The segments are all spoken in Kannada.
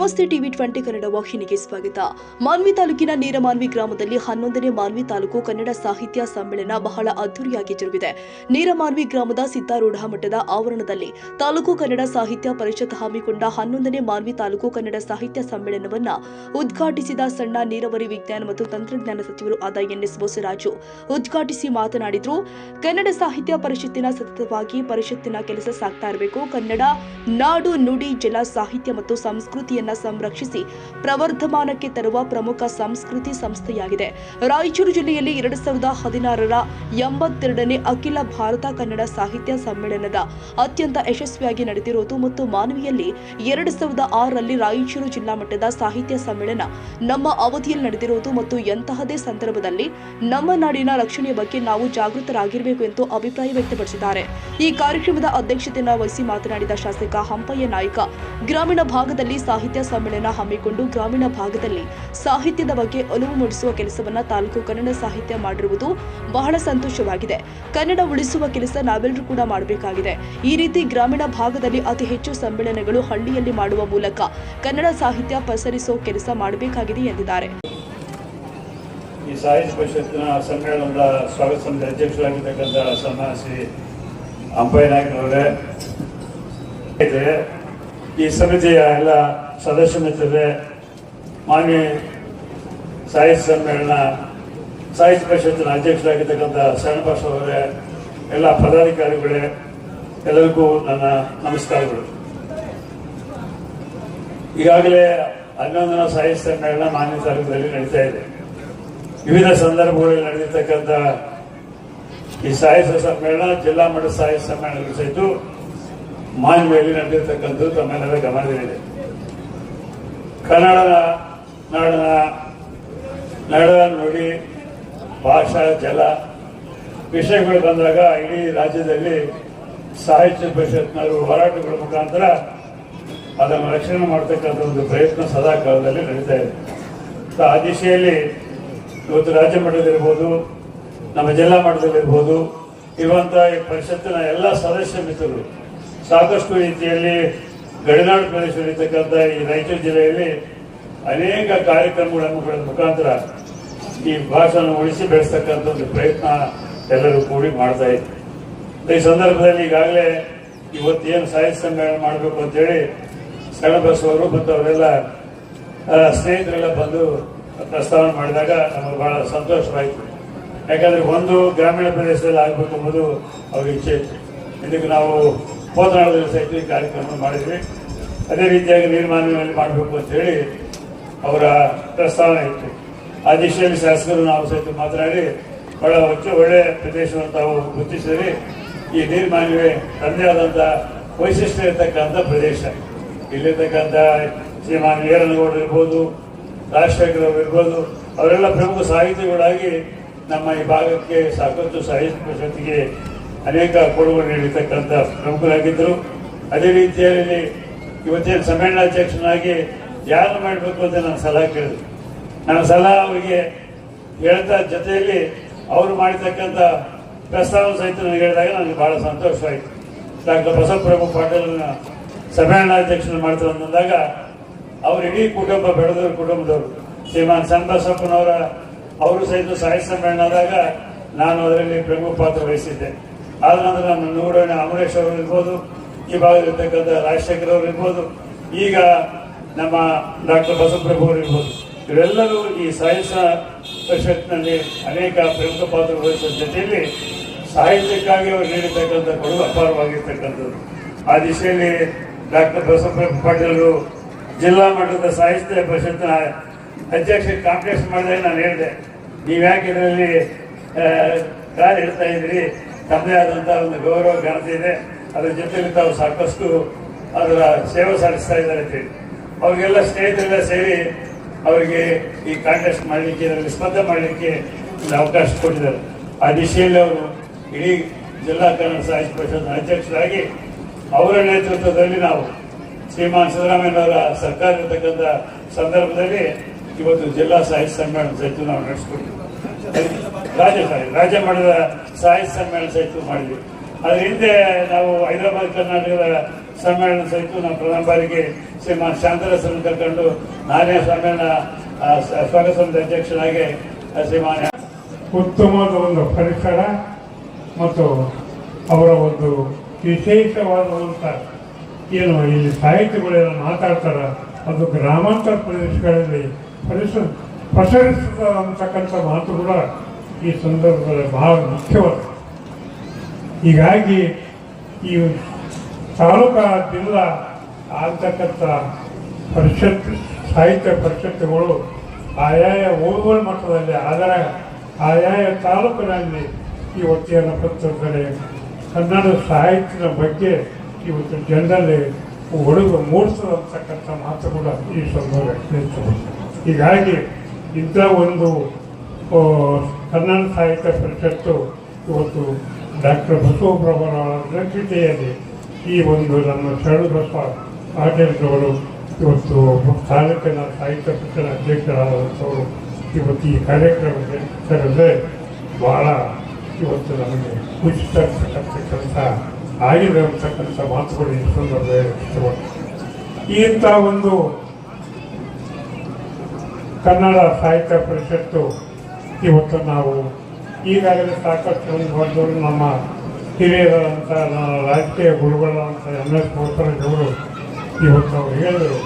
ನಮಸ್ತೆ ಟಿವಿ 20 ಕನ್ನಡ ವಾಹಿನಿಗೆ ಸ್ವಾಗತ. ಮಾನ್ವಿ ತಾಲೂಕಿನ ನೀರಮಾನ್ವಿ ಗ್ರಾಮದಲ್ಲಿ 11ನೇ ಮಾನ್ವಿ ತಾಲೂಕು ಕನ್ನಡ ಸಾಹಿತ್ಯ ಸಮ್ಮೇಳನ ಬಹಳ ಅದ್ದೂರಿಯಾಗಿ ಜರುಗಿದೆ. ನೀರಮಾನ್ವಿ ಗ್ರಾಮದ ಸಿದ್ದಾರೂಢ ಮಠದ ಆವರಣದಲ್ಲಿ ತಾಲೂಕು ಕನ್ನಡ ಸಾಹಿತ್ಯ ಪರಿಷತ್ ಹಮ್ಮಿಕೊಂಡ 11ನೇ ಮಾನ್ವಿ ತಾಲೂಕು ಕನ್ನಡ ಸಾಹಿತ್ಯ ಸಮ್ಮೇಳನವನ್ನು ಉದ್ಘಾಟಿಸಿದ ಸಣ್ಣ ನೀರಾವರಿ ವಿಜ್ಞಾನ ಮತ್ತು ತಂತ್ರಜ್ಞಾನ ಸಚಿವರು ಆದ ಎನ್.ಎಸ್. ಬೋಸರಾಜು ಉದ್ಘಾಟಿಸಿ ಮಾತನಾಡಿದರು. ಕನ್ನಡ ಸಾಹಿತ್ಯ ಪರಿಷತ್ತಿನ ಸತತವಾಗಿ ಪರಿಷತ್ತಿನ ಕೆಲಸ ಸಾಗ್ತಾ ಇರಬೇಕು. ಕನ್ನಡ ನಾಡು ನುಡಿ ಜಲ ಸಾಹಿತ್ಯ ಮತ್ತು ಸಂಸ್ಕೃತಿಯನ್ನ ಸಂರಕ್ಷಿಸಿ ಪ್ರವರ್ಧಮಾನಕ್ಕೆ ತರುವ ಪ್ರಮುಖ ಸಂಸ್ಕೃತಿ ಸಂಸ್ಥೆಯಾಗಿದೆ. ರಾಯಚೂರು ಜಿಲ್ಲೆಯಲ್ಲಿ 2016ರ 82ನೇ ಅಖಿಲ ಭಾರತ ಕನ್ನಡ ಸಾಹಿತ್ಯ ಸಮ್ಮೇಳನದ ಅತ್ಯಂತ ಯಶಸ್ವಿಯಾಗಿ ನಡೆದಿರುವುದು ಮತ್ತು ಮಾನ್ವಿಯಲ್ಲಿ 2006ರಲ್ಲಿ ರಾಯಚೂರು ಜಿಲ್ಲಾ ಮಟ್ಟದ ಸಾಹಿತ್ಯ ಸಮ್ಮೇಳನ ನಮ್ಮ ಅವಧಿಯಲ್ಲಿ ನಡೆದಿರುವುದು ಮತ್ತು ಎಂತಹದೇ ಸಂದರ್ಭದಲ್ಲಿ ನಮ್ಮ ನಾಡಿನ ರಕ್ಷಣೆಯ ಬಗ್ಗೆ ನಾವು ಜಾಗೃತರಾಗಿರಬೇಕು ಎಂದು ಅಭಿಪ್ರಾಯ ವ್ಯಕ್ತಪಡಿಸಿದ್ದಾರೆ. ಈ ಕಾರ್ಯಕ್ರಮದ ಅಧ್ಯಕ್ಷತೆಯನ್ನು ವಹಿಸಿ ಮಾತನಾಡಿದ ಶಾಸಕ ಹಂಪಯ್ಯ ನಾಯ್ಕ, ಗ್ರಾಮೀಣ ಭಾಗದಲ್ಲಿ ಸಾಹಿತ್ಯ ಸಮ್ಮೇಳನ ಹಮ್ಮಿಕೊಂಡು ಗ್ರಾಮೀಣ ಭಾಗದಲ್ಲಿ ಸಾಹಿತ್ಯದ ಬಗ್ಗೆ ಒಲವು ಮೂಡಿಸುವ ಕೆಲಸವನ್ನ ತಾಲೂಕು ಕನ್ನಡ ಸಾಹಿತ್ಯ ಮಾಡಿರುವುದು ಬಹಳ ಸಂತೋಷವಾಗಿದೆ. ಕನ್ನಡ ಉಳಿಸುವ ಕೆಲಸ ನಾವೆಲ್ಲರೂ ಕೂಡ ಮಾಡಬೇಕಾಗಿದೆ. ಈ ರೀತಿ ಗ್ರಾಮೀಣ ಭಾಗದಲ್ಲಿ ಅತಿ ಹೆಚ್ಚು ಸಮ್ಮೇಳನಗಳು ಹಳ್ಳಿಯಲ್ಲಿ ಮಾಡುವ ಮೂಲಕ ಕನ್ನಡ ಸಾಹಿತ್ಯ ಪಸರಿಸುವ ಕೆಲಸ ಮಾಡಬೇಕಾಗಿದೆ ಎಂದಿದ್ದಾರೆ. ಈ ಸಾಹಿತ್ಯ ಪರಿಷತ್ತಿನ ಸಮ್ಮೇಳನದ ಸ್ವಾಗತ ಸಮಿತಿ ಅಧ್ಯಕ್ಷರಾಗಿರ್ತಕ್ಕಂಥ ಸನ್ಮಾನ್ಯ ಶ್ರೀ ಹಂಪಯ್ಯ ನಾಯ್ಕರವರೇ, ಈ ಸಮಿತಿಯ ಎಲ್ಲ ಸದಸ್ಯ ಮಿತ್ರರೇ, ಮಾನ್ವಿ ಸಾಹಿತ್ಯ ಸಮ್ಮೇಳನ ಸಾಹಿತ್ಯ ಪರಿಷತ್ತಿನ ಅಧ್ಯಕ್ಷರಾಗಿರ್ತಕ್ಕಂಥ ಶರಣಬಸವ ಅವರೇ, ಎಲ್ಲ ಪದಾಧಿಕಾರಿಗಳೇ, ಎಲ್ಲರಿಗೂ ನನ್ನ ನಮಸ್ಕಾರಗಳು. ಈಗಾಗಲೇ 11ನೇ ಸಾಹಿತ್ಯ ಸಮ್ಮೇಳನ ಮಾನ್ವಿ ತಾಲೂಕಿನಲ್ಲಿ ನಡೀತಾ ಇದೆ. ವಿವಿಧ ಸಂದರ್ಭಗಳಲ್ಲಿ ನಡೆದಿರ್ತಕ್ಕಂಥ ಈ ಸಾಹಿತ್ಯ ಸಮ್ಮೇಳನ ಜಿಲ್ಲಾ ಮಟ್ಟದ ಸಾಹಿತ್ಯ ಸಮ್ಮೇಳನ ಸಹಿತ ಮಾನ್ವಿಯಲ್ಲಿ ನಡೆದಿರ್ತಕ್ಕಂಥದ್ದು ತಮ್ಮೆಲ್ಲರ ಗಮನದಲ್ಲಿದೆ. ಕನ್ನಡ ನಾಡಿನ ನಡ ನುಡಿ ಭಾಷಾ ಜಲ ವಿಷಯಗಳು ಬಂದಾಗ ಇಡೀ ರಾಜ್ಯದಲ್ಲಿ ಸಾಹಿತ್ಯ ಪರಿಷತ್ನವರು ಹೋರಾಟಗಳ ಮುಖಾಂತರ ಅದನ್ನು ರಕ್ಷಣೆ ಮಾಡತಕ್ಕಂಥ ಒಂದು ಪ್ರಯತ್ನ ಸದಾ ಕಾಲದಲ್ಲಿ ನಡೀತಾ ಇದೆ. ಆ ದಿಶೆಯಲ್ಲಿ ಇವತ್ತು ರಾಜ್ಯ ಮಟ್ಟದಲ್ಲಿರ್ಬೋದು, ನಮ್ಮ ಜಿಲ್ಲಾ ಮಟ್ಟದಲ್ಲಿರ್ಬೋದು, ಇರುವಂತಹ ಈ ಪರಿಷತ್ತಿನ ಎಲ್ಲ ಸದಸ್ಯ ಮಿತ್ರರು ಸಾಕಷ್ಟು ರೀತಿಯಲ್ಲಿ ಗಡಿನಾಡು ಪ್ರದೇಶದಲ್ಲಿರ್ತಕ್ಕಂಥ ಈ ರಾಯಚೂರು ಜಿಲ್ಲೆಯಲ್ಲಿ ಅನೇಕ ಕಾರ್ಯಕ್ರಮಗಳ ಮುಖಾಂತರ ಈ ಭಾಷೆಯನ್ನು ಉಳಿಸಿ ಬೆಳೆಸ್ತಕ್ಕಂಥ ಒಂದು ಪ್ರಯತ್ನ ಎಲ್ಲರೂ ಕೂಡಿ ಮಾಡ್ತಾ ಇದ್ದಾರೆ. ಈ ಸಂದರ್ಭದಲ್ಲಿ ಈಗಾಗಲೇ ಇವತ್ತೇನು ಸಾಹಿತ್ಯ ಸಮ್ಮೇಳನ ಮಾಡಬೇಕು ಅಂತೇಳಿ ಶರಣಬಸವರು ಮತ್ತು ಅವರೆಲ್ಲ ಸ್ನೇಹಿತರೆಲ್ಲ ಬಂದು ಪ್ರಸ್ತಾವನೆ ಮಾಡಿದಾಗ ನಮಗೆ ಬಹಳ ಸಂತೋಷವಾಯಿತು. ಯಾಕಂದ್ರೆ ಒಂದು ಗ್ರಾಮೀಣ ಪ್ರದೇಶದಲ್ಲಿ ಆಗಬೇಕು ಎಂಬುದು ಅವ್ರ ಇಚ್ಛೆ ಇತ್ತು. ಇದಕ್ಕೆ ನಾವು ಹೋದನಾಳದಲ್ಲಿ ಸಹಿತ ಈ ಕಾರ್ಯಕ್ರಮ ಮಾಡಿದ್ವಿ. ಅದೇ ರೀತಿಯಾಗಿ ನೀರ್ಮಾನ್ಯದಲ್ಲಿ ಮಾಡಬೇಕು ಅಂತ ಹೇಳಿ ಅವರ ಪ್ರಸ್ತಾವನೆ ಇತ್ತು. ಆ ದಿಶೆಯಲ್ಲಿ ಶಾಸಕರು ನಾವು ಸಹಿತ ಮಾತನಾಡಿ ಬಹಳ ಒಳ್ಳೆಯ ಪ್ರದೇಶವನ್ನು ತಾವು ಗುರುತಿಸಿದ್ರಿ. ಈ ನೀರ್ಮಾನ್ಯವೇ ತನ್ನದೇ ಆದಂಥ ವೈಶಿಷ್ಟ್ಯ ಇರತಕ್ಕಂಥ ಪ್ರದೇಶ. ಇಲ್ಲಿರ್ತಕ್ಕಂಥ ಶ್ರೀಮಾನ್ ವೀರನಗೌಡರು ಇರ್ಬೋದು, ರಾಜಶೇಖರ್ ಅವರು ಇರ್ಬೋದು, ಅವರೆಲ್ಲ ಪ್ರಮುಖ ಸಾಹಿತಿಗಳಾಗಿ ನಮ್ಮ ಈ ಭಾಗಕ್ಕೆ ಸಾಕಷ್ಟು ಸಾಹಿತ್ಯ ಪರಿಷತ್ತಿಗೆ ಅನೇಕ ಕೊಡುಗೆ ನೀಡಿರ್ತಕ್ಕಂಥ ಪ್ರಮುಖರಾಗಿದ್ದರು. ಅದೇ ರೀತಿಯಲ್ಲಿ ಇವತ್ತೇನು ಸಮ್ಮೇಳನಾಧ್ಯಕ್ಷನಾಗಿ ಯಾರು ಮಾಡಬೇಕು ಅಂತ ನಾನು ಸಲಹೆ ಕೇಳಿದೆ. ನನ್ನ ಸಲಹೆ ಅವರಿಗೆ ಹೇಳ್ತಾ ಜೊತೆಯಲ್ಲಿ ಅವರು ಮಾಡಿರ್ತಕ್ಕಂಥ ಪ್ರಸ್ತಾವನೆ ಸಹಿತ ನನಗೆ ಹೇಳಿದಾಗ ನನಗೆ ಬಹಳ ಸಂತೋಷವಾಯಿತು. ಡಾಕ್ಟರ್ ಬಸವಪ್ರಭು ಪಾಟೀಲ್ನ ಸಮ್ಮೇಳನಾಧ್ಯಕ್ಷನ ಮಾಡ್ತಾರೆ ಅಂತಂದಾಗ ಅವ್ರ ಇಡೀ ಕುಟುಂಬ ಬೆಳೆದವರು ಕುಟುಂಬದವರು ಶ್ರೀಮಾನ್ ಚನ್ನಬಸಪ್ಪನವರ ಅವರು ಸಹಿತ ಸಾಹಿತ್ಯ ಸಮ್ಮೇಳನ ಆದಾಗ ನಾನು ಅದರಲ್ಲಿ ಪ್ರಮುಖ ಪಾತ್ರ ವಹಿಸಿದ್ದೆ. ಆದ ನಂತರ ನಮ್ಮ ನೂರಣ್ಣ ಅಮರೇಶ್ ಅವರು ಇರ್ಬೋದು, ಈ ಭಾಗದಲ್ಲಿರ್ತಕ್ಕಂಥ ರಾಜಶೇಖರ್ ಅವರು ಇರ್ಬೋದು, ಈಗ ನಮ್ಮ ಡಾಕ್ಟರ್ ಬಸವಪ್ರಭು ಅವರು ಇರ್ಬೋದು, ಇವರೆಲ್ಲರೂ ಈ ಸಾಹಿತ್ಯ ಪರಿಷತ್ನಲ್ಲಿ ಅನೇಕ ಪ್ರಮುಖ ಪಾತ್ರ ವಹಿಸುವ ಜೊತೆಯಲ್ಲಿ ಸಾಹಿತ್ಯಕ್ಕಾಗಿ ಅವರು ನೀಡಿರ್ತಕ್ಕಂಥ ಕೊಡುಗೆ ಅಪಾರವಾಗಿರ್ತಕ್ಕಂಥದ್ದು. ಆ ದಿಶೆಯಲ್ಲಿ ಡಾಕ್ಟರ್ ಬಸವಪ್ರಭು ಪಾಟೀಲರು ಜಿಲ್ಲಾ ಮಟ್ಟದ ಸಾಹಿತ್ಯ ಪರಿಷತ್ತಿನ ಅಧ್ಯಕ್ಷ ಕಾಂಪಿಟೇಷನ್ ಮಾಡಿದಾಗ ನಾನು ಹೇಳಿದೆ, ನೀವ್ಯಾಕೆ ಇದರಲ್ಲಿ ಕಾರ್ಯನಿರ್ತಾ ಇದ್ರಿ, ತಮ್ಮದೇ ಆದಂಥ ಒಂದು ಗೌರವ ಘನತೆ ಇದೆ, ಅದರ ಜೊತೆಯಲ್ಲಿ ತಾವು ಸಾಕಷ್ಟು ಅದರ ಸೇವೆ ಸಲ್ಲಿಸ್ತಾ ಇದ್ದಾರೆ ಅಂತೇಳಿ ಅವ್ರಿಗೆಲ್ಲ ಸ್ನೇಹಿತರೆಲ್ಲ ಸೇರಿ ಅವರಿಗೆ ಈ ಕಾಂಟೆಸ್ಟ್ ಮಾಡಲಿಕ್ಕೆ, ಇದರಲ್ಲಿ ಸ್ಪರ್ಧೆ ಮಾಡಲಿಕ್ಕೆ ಒಂದು ಅವಕಾಶ ಕೊಟ್ಟಿದ್ದಾರೆ. ಆ ದಿಶೆಯಲ್ಲಿ ಅವರು ಇಡೀ ಜಿಲ್ಲಾ ಕನ್ನಡ ಸಾಹಿತ್ಯ ಪರಿಷತ್ನ ಅಧ್ಯಕ್ಷರಾಗಿ ಅವರ ನೇತೃತ್ವದಲ್ಲಿ ನಾವು ಶ್ರೀಮಾನ್ ಸಿದ್ದರಾಮಯ್ಯನವರ ಸರ್ಕಾರ ಇರತಕ್ಕಂಥ ಸಂದರ್ಭದಲ್ಲಿ ಇವತ್ತು ಜಿಲ್ಲಾ ಸಾಹಿತ್ಯ ಸಮ್ಮೇಳನ ಸಹಿತ ನಾವು ನಡೆಸ್ಕೊಡ್ತೀವಿ. ರಾಜ್ಯ ಮಟ್ಟದ ಸಾಹಿತ್ಯ ಸಮ್ಮೇಳನ ಸಹಿತ ಮಾಡಿದ್ವಿ. ಅದ್ರ ಹಿಂದೆ ನಾವು ಹೈದರಾಬಾದ್ ಕರ್ನಾಟಕದ ಸಮ್ಮೇಳನ ಸಹಿತ ನಾವು ಪ್ರಥಮ ಬಾರಿಗೆ ಶ್ರೀಮಾನ್ ಶಾಂತರಸನ್ನು ಕರ್ಕೊಂಡು ನಾನೇ ಸಮ್ಮೇಳನ ಸ್ವಾಗತ ಸಮಿತಿ ಅಧ್ಯಕ್ಷನಾಗಿ ಶ್ರೀಮಾನ್ ಉತ್ತಮವಾದ ಒಂದು ಪರಿಸರ ಮತ್ತು ಅವರ ಒಂದು ವಿಶೇಷವಾದಂಥ ಏನು ಇಲ್ಲಿ ಸಾಹಿತ್ಯಗಳೆಲ್ಲ ಮಾತಾಡ್ತಾರ ಅದು ಗ್ರಾಮಾಂತರ ಪ್ರದೇಶಗಳಲ್ಲಿ ಪಸರಿಸ್ತಕ್ಕಂಥ ಮಾತು ಕೂಡ ಈ ಸಂದರ್ಭದಲ್ಲಿ ಬಹಳ ಮುಖ್ಯವಾದ. ಹೀಗಾಗಿ ಈ ತಾಲೂಕಾ ಜಿಲ್ಲಾ ಆಗ್ತಕ್ಕಂಥ ಪರಿಷತ್ ಸಾಹಿತ್ಯ ಪರಿಷತ್ತುಗಳು ಆಯಾಯ ಊರುಗಳ ಮಟ್ಟದಲ್ಲಿ ಆಯಾಯ ತಾಲೂಕಿನಲ್ಲಿ ಇವತ್ತೇನು ಪತ್ರದಲ್ಲಿ ಕನ್ನಡ ಸಾಹಿತ್ಯದ ಬಗ್ಗೆ ಇವತ್ತು ಜನರಲ್ಲಿ ಒಳಗು ಮೂಡಿಸತಕ್ಕಂಥ ಮಾತು ಕೂಡ ಈ ಸಂದರ್ಭ. ಹೀಗಾಗಿ ಇಂಥ ಒಂದು ಕನ್ನಡ ಸಾಹಿತ್ಯ ಪರಿಷತ್ತು ಇವತ್ತು ಡಾಕ್ಟರ್ ಬಸವಪ್ರಭುವರ ಅಧ್ಯಕ್ಷತೆಯಲ್ಲಿ ಈ ಒಂದು ನಮ್ಮ ಶರಣ ಬಸವ ಪಾಟೀಲ್ರವರು ಇವತ್ತು ತಾಲೂಕಿನ ಸಾಹಿತ್ಯ ಪರಿಷತ್ ಅಧ್ಯಕ್ಷರಾದಂಥವರು ಇವತ್ತು ಈ ಕಾರ್ಯಕ್ರಮಕ್ಕೆ ಸೇರಿದ್ರೆ ಬಹಳ ಇವತ್ತು ನಮಗೆ ಖುಷಿ ತರ್ತಕ್ಕಂಥ ಕೆಲಸ ಆಗಿದೆ ಅಂತಕ್ಕಂಥ ಮಾತುಗಳು ಈ ಸಂದರ್ಭದಲ್ಲಿ. ಇಂಥ ಒಂದು ಕನ್ನಡ ಸಾಹಿತ್ಯ ಪರಿಷತ್ತು ಇವತ್ತು ನಾವು ಈಗಾಗಲೇ ಸಾಕಷ್ಟು ಹೊರದವರು ನಮ್ಮ ಹಿರಿಯರಾದಂಥ ರಾಜಕೀಯ ಗುರುಗಳಾದಂಥ MS ಮೋಸರವರು ಇವತ್ತು ಅವರು ಹೇಳಿದರು,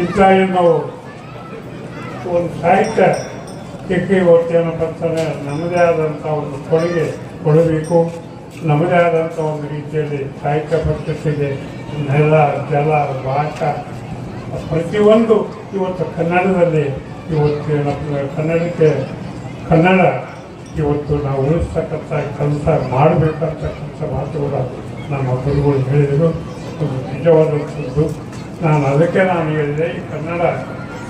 ಇಂಥ ನಾವು ಒಂದು ಸಾಹಿತ್ಯಕ್ಕೆ ಇವತ್ತೇನಪ್ಪ ಅಂತಾನೆ ನಮ್ಮದೇ ಆದಂಥ ಒಂದು ಕೊಡಬೇಕು, ನಮ್ಮದೇ ಆದಂಥ ಒಂದು ರೀತಿಯಲ್ಲಿ ಸಾಹಿತ್ಯ ಪರಿಷತ್ತಿಗೆ ನೆಲ ಜಲ ಭಾಷಾ ಪ್ರತಿಯೊಂದು ಇವತ್ತು ಕನ್ನಡದಲ್ಲಿ ಇವತ್ತು ಕನ್ನಡಕ್ಕೆ ಕನ್ನಡ ಇವತ್ತು ನಾವು ಉಳಿಸ್ತಕ್ಕಂಥ ಕೆಲಸ ಮಾಡಬೇಕಂತಕ್ಕಂಥ ಮಾತು ಕೂಡ ನಮ್ಮ ಗುರುಗಳು ಹೇಳಿದರು. ಒಂದು ನಿಜವಾದಂಥದ್ದು. ನಾನು ಹೇಳಿದೆ, ಈ ಕನ್ನಡ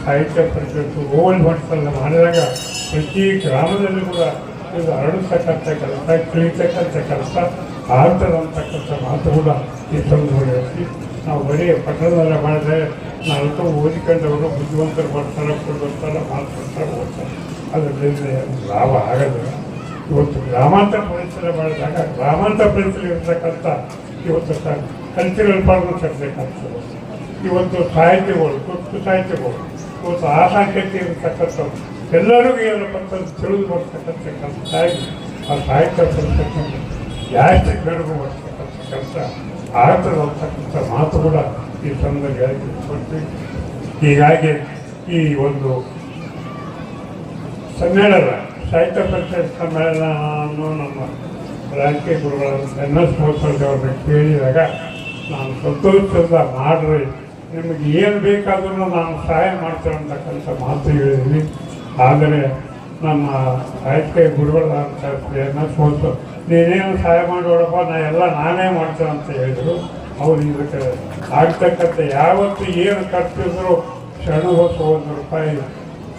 ಸಾಹಿತ್ಯ ಪರಿಷತ್ತು ಓವಲ್ ಮಟ್ಟದಲ್ಲಿ ಮಾಡಿದಾಗ ಪ್ರತಿ ಗ್ರಾಮದಲ್ಲಿ ಕೂಡ ಇದು ಹರಡಿಸ್ತಕ್ಕಂಥ ಕೆಲಸ, ತಿಳಿತಕ್ಕಂಥ ಕೆಲಸ ಆಗ್ತದಂತಕ್ಕಂಥ ಮಾತು ಕೂಡ ಈ ಸಂದರ್ಭದಲ್ಲಿ ನಾವು ಬರೀ ಪಟ್ಟಣದಲ್ಲೇ ಮಾಡಿದ್ರೆ ನಾಲ್ಕು ಓದಿಕೊಂಡವರು ಬುದ್ಧಿವಂತರು ಬರ್ತಾರೆ, ಕೊಡ್ತಾರೆ, ಮಾತಾಡ್ತಾರೆ, ಓದ್ತಾರೆ, ಅದರಿಂದ ಲಾಭ ಆಗೋದಿಲ್ಲ. ಇವತ್ತು ಗ್ರಾಮಾಂತರ ಪರಿಸರ ಮಾಡಿದಾಗ ಗ್ರಾಮಾಂತರ ಪರಿಸರ ಇರ್ತಕ್ಕಂಥ ಇವತ್ತು ಕಲ್ಚರಲ್ ಫಾರ್ಮ್ ತರಬೇಕಾಗ್ತದೆ. ಇವತ್ತು ಸಾಹಿತ್ಯಗಳು, ತುರ್ತು ಸಾಹಿತ್ಯಗಳು, ಇವತ್ತು ಆಸಕ್ತಿ ಇರತಕ್ಕಂಥವು ಎಲ್ಲರಿಗೂ ಏನಪ್ಪ ಅಂತ ತಿಳಿದು ಬರ್ತಕ್ಕಂಥ ಕೆಲಸ ಆಗಿ ಆ ಸಾಹಿತ್ಯ ಪರಿಷತ್ತಿನಲ್ಲಿ ಜಾಸ್ತಿ ಬೆಳಗು ಬರ್ತಕ್ಕಂಥ ಕೆಲಸ ಆಗ್ತದೆ ಅಂತಕ್ಕಂಥ ಮಾತು ಕೂಡ ಈ ಸಂದರ್ಭದಲ್ಲಿ ಕೊಡ್ತೀವಿ. ಹೀಗಾಗಿ ಈ ಒಂದು ಸಮ್ಮೇಳನ ಸಾಹಿತ್ಯ ಪರಿಷತ್ ಸಮ್ಮೇಳನವನ್ನು ನಮ್ಮ ರಾಜಕೀಯ ಗುರುಗಳಾದ MS ಮೋಸರವ್ರನ್ನ ಕೇಳಿದಾಗ ನಾನು ಸಂತೋಷದಿಂದ ಮಾಡ್ರಿ, ನಿಮಗೆ ಏನು ಬೇಕಾದ್ರೂ ನಾನು ಸಹಾಯ ಮಾಡ್ತೇನೆ ಅಂತಕ್ಕಂಥ ಮಾತು ಹೇಳಿದ್ವಿ. ಆದರೆ ನಮ್ಮ ರಾಜಕೀಯ ಗುರುಗಳಾದಂಥ MS ಮೋಸರ್ ನೀನೇನು ಸಹಾಯ ಮಾಡೋಡಪ್ಪ, ನಾನೇ ಮಾಡ್ತೇನೆ ಅಂತ ಹೇಳಿದರು. ಅವ್ರು ಇದಕ್ಕೆ ಆಗ್ತಕ್ಕಂಥ ಯಾವತ್ತು ಏನು ಖರ್ಚಿದ್ರು ಶರಣಬಸವ ₹1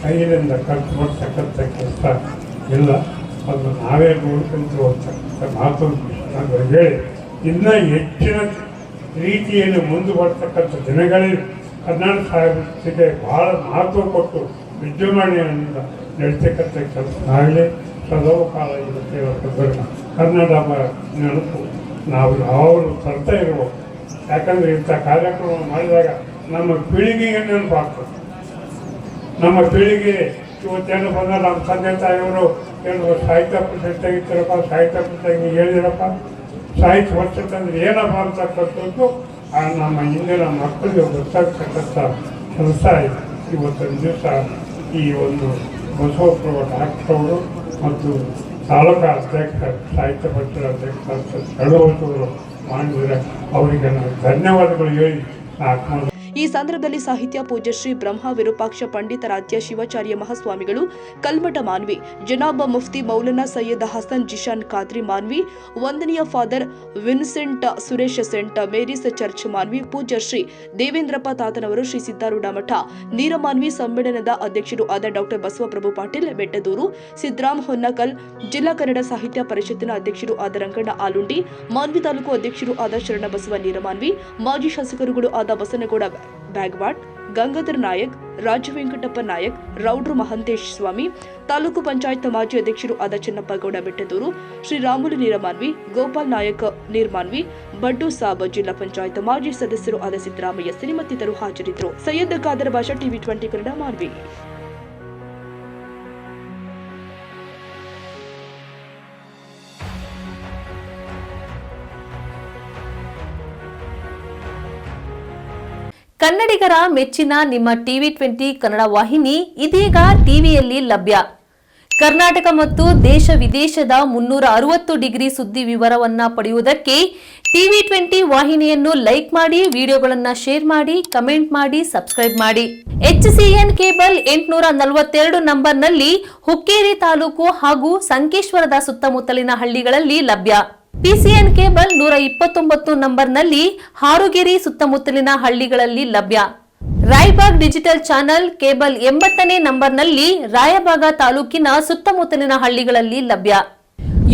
ಕೈಯಿಂದ ಖರ್ಚು ಮಾಡ್ತಕ್ಕಂಥ ಕೆಲಸ ಇಲ್ಲ, ಅದು ನಾವೇ ನೋಡ್ಕೊಂತೀವಿ ಅಂತಕ್ಕಂಥ ಮಾತು ಹೇಳಿ ಇನ್ನೂ ಹೆಚ್ಚಿನ ರೀತಿಯಲ್ಲಿ ಮುಂದೆ ಬರ್ತಕ್ಕಂಥ ದಿನಗಳಲ್ಲಿ ಕನ್ನಡ ಸಾಹಿತ್ಯಕ್ಕೆ ಬಹಳ ಮಹತ್ವ ಕೊಟ್ಟು ವಿಜೃಂಭಣೆಯಿಂದ ನಡೀತಕ್ಕಂಥ ಕೆಲಸ ಆಗಲಿ ಸದವ ಕಾಲ ಇರುತ್ತೆ. ಕನ್ನಡ ನೆನಪು ನಾವು ಯಾವಾಗಲೂ ತರ್ತಾ ಇರ್ಬೋದು. ಯಾಕಂದರೆ ಇಂಥ ಕಾರ್ಯಕ್ರಮ ಮಾಡಿದಾಗ ನಮ್ಮ ಪೀಳಿಗೆಗೆ ನೆನಪಾಗ್ತದೆ. ನಮ್ಮ ಪೀಳಿಗೆ ಇವತ್ತೇನು ಬಂದ ನಮ್ಮ ತಂದೆ ತಾಯಿಯವರು ಏನು ಸಾಹಿತ್ಯ ಪರಿಷತ್ ತೆಗಿತಾರಪ್ಪ, ಸಾಹಿತ್ಯ ಪರಿಷತ್ ಹೇಳಿರಪ್ಪ, ಸಾಹಿತ್ಯ ವರ್ಷಕ್ಕಂದ್ರೆ ಏನಪ್ಪ ಅಂತಕ್ಕಂಥದ್ದು ನಮ್ಮ ಹಿಂದಿನ ಮಕ್ಕಳಿಗೆ ಗೊತ್ತಾಗ್ತಕ್ಕಂಥ ಕೆಲಸ ಇವತ್ತೊಂದು ದಿವಸ ಈ ಒಂದು ಬಸವಪ್ರಭು ಡಾಕ್ಟರ್ ಮತ್ತು ತಾಲೂಕಾ ಅಧ್ಯಕ್ಷ ಸಾಹಿತ್ಯ ಪರಿಷತ್ ಅಧ್ಯಕ್ಷ ಶರಣಬಸವರು ಮಾಡಿದರೆ ಅವರಿಗೆ ನಾನು ಧನ್ಯವಾದಗಳು ಹೇಳಿ ಆತ್ಮ. ಈ ಸಂದರ್ಭದಲ್ಲಿ ಸಾಹಿತ್ಯ ಪೂಜ್ಯ ಶ್ರೀ ಬ್ರಹ್ಮ ವಿರೂಪಾಕ್ಷ ಪಂಡಿತಾರಾಧ್ಯ ಶಿವಾಚಾರ್ಯ ಮಹಾಸ್ವಾಮಿಗಳು, ಕಲ್ಮಠ ಮಾನ್ವಿ, ಜನಾಬ್ ಮುಫ್ತಿ ಮೌಲಾನಾ ಸೈಯದ್ ಹಸನ್ ಜಿಶಾನ್ ಖಾದ್ರಿ ಮಾನ್ವಿ, ವಂದನೀಯ father Vincent Suresh saint Mary's church Manvi, ಪೂಜ್ಯ ಶ್ರೀ ದೇವೇಂದ್ರಪ್ಪ ತಾತನವರು, ಶ್ರೀ ಸಿದ್ದಾರೂಢ ಮಠ ನೀರಮಾನ್ವಿ ಸಮ್ಮೇಳನದ ಅಧ್ಯಕ್ಷರು ಆದ ಡಾಕ್ಟರ್ ಬಸವಪ್ರಭು ಪಾಟೀಲ್ ಬೆಟ್ಟದೂರು, ಸಿದ್ದರಾಮ್ ಹೊನ್ನಕಲ್, ಜಿಲ್ಲಾ ಕನ್ನಡ ಸಾಹಿತ್ಯ ಪರಿಷತ್ತಿನ ಅಧ್ಯಕ್ಷರು ಆದ ರಂಗಣ್ಣ ಆಲುಂಡಿ, ಮಾನ್ವಿ ತಾಲೂಕು ಅಧ್ಯಕ್ಷರು ಆದ ಶರಣಬಸವ ನೀರಮಾನ್ವಿ, ಮಾಜಿ ಶಾಸಕರುಗಳು ಆದ ಬಸನಗೌಡ ಬ್ಯಾಗ್ವಾಟ್, ಗಂಗಾಧರ್ ನಾಯಕ್, ರಾಜವೆಂಕಟಪ್ಪ ನಾಯಕ್, ರೌಡ್ರು ಮಹಂತೇಶ್ ಸ್ವಾಮಿ, ತಾಲೂಕು ಪಂಚಾಯತ್ ಮಾಜಿ ಅಧ್ಯಕ್ಷರು ಆದ ಚೆನ್ನಪ್ಪಗೌಡ ಬೆಟ್ಟದೂರು, ಶ್ರೀರಾಮುಲು ನೀರಮಾನ್ವಿ, ಗೋಪಾಲ್ ನಾಯಕ್ ನೀರ್ಮಾನ್ವಿ, ಬಡ್ಡು ಸಾಬ್, ಜಿಲ್ಲಾ ಪಂಚಾಯತ್ ಮಾಜಿ ಸದಸ್ಯರು ಆದ ಸಿದ್ದರಾಮಯ್ಯ ಸಿರಿ ಮತ್ತಿತರರು ಹಾಜರಿದ್ದರು. ಸೈಯದ್ ಖಾದರ್ ಭಾಷಾ, TV20 ಕನ್ನಡ, ಮಾನ್ವಿ. ಕನ್ನಡಿಗರ ಮೆಚ್ಚಿನ ನಿಮ್ಮ TV20 ಕನ್ನಡ ವಾಹಿನಿ ಇದೀಗ ಟಿವಿಯಲ್ಲಿ ಲಭ್ಯ. ಕರ್ನಾಟಕ ಮತ್ತು ದೇಶ ವಿದೇಶದ 360 ಡಿಗ್ರಿ ಸುದ್ದಿ ವಿವರವನ್ನ ಪಡೆಯುವುದಕ್ಕೆ TV20 ವಾಹಿನಿಯನ್ನು ಲೈಕ್ ಮಾಡಿ, ವಿಡಿಯೋಗಳನ್ನು ಶೇರ್ ಮಾಡಿ, ಕಮೆಂಟ್ ಮಾಡಿ, ಸಬ್ಸ್ಕ್ರೈಬ್ ಮಾಡಿ. HCN ಕೇಬಲ್ 842 ನಂಬರ್ನಲ್ಲಿ ಹುಕ್ಕೇರಿ ತಾಲೂಕು ಹಾಗೂ ಸಂಕೇಶ್ವರದ ಸುತ್ತಮುತ್ತಲಿನ ಹಳ್ಳಿಗಳಲ್ಲಿ ಲಭ್ಯ. PCN ಕೇಬಲ್ 129 ನಂಬರ್ನಲ್ಲಿ ಹಾರುಗೆರೆ ಸುತ್ತಮುತ್ತಲಿನ ಹಳ್ಳಿಗಳಲ್ಲಿ ಲಭ್ಯ. ರಾಯಬಾಗ್ ಡಿಜಿಟಲ್ ಚಾನೆಲ್ ಕೇಬಲ್ 80ನೇ ನಂಬರ್ನಲ್ಲಿ ರಾಯಬಾಗ ತಾಲೂಕಿನ ಸುತ್ತಮುತ್ತಲಿನ ಹಳ್ಳಿಗಳಲ್ಲಿ ಲಭ್ಯ.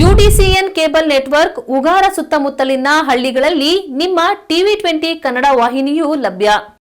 UDCN ಕೇಬಲ್ ನೆಟ್ವರ್ಕ್ ಉಗಾರ ಸುತ್ತಮುತ್ತಲಿನ ಹಳ್ಳಿಗಳಲ್ಲಿ ನಿಮ್ಮ TV20 ಕನ್ನಡ ವಾಹಿನಿಯೂ ಲಭ್ಯ.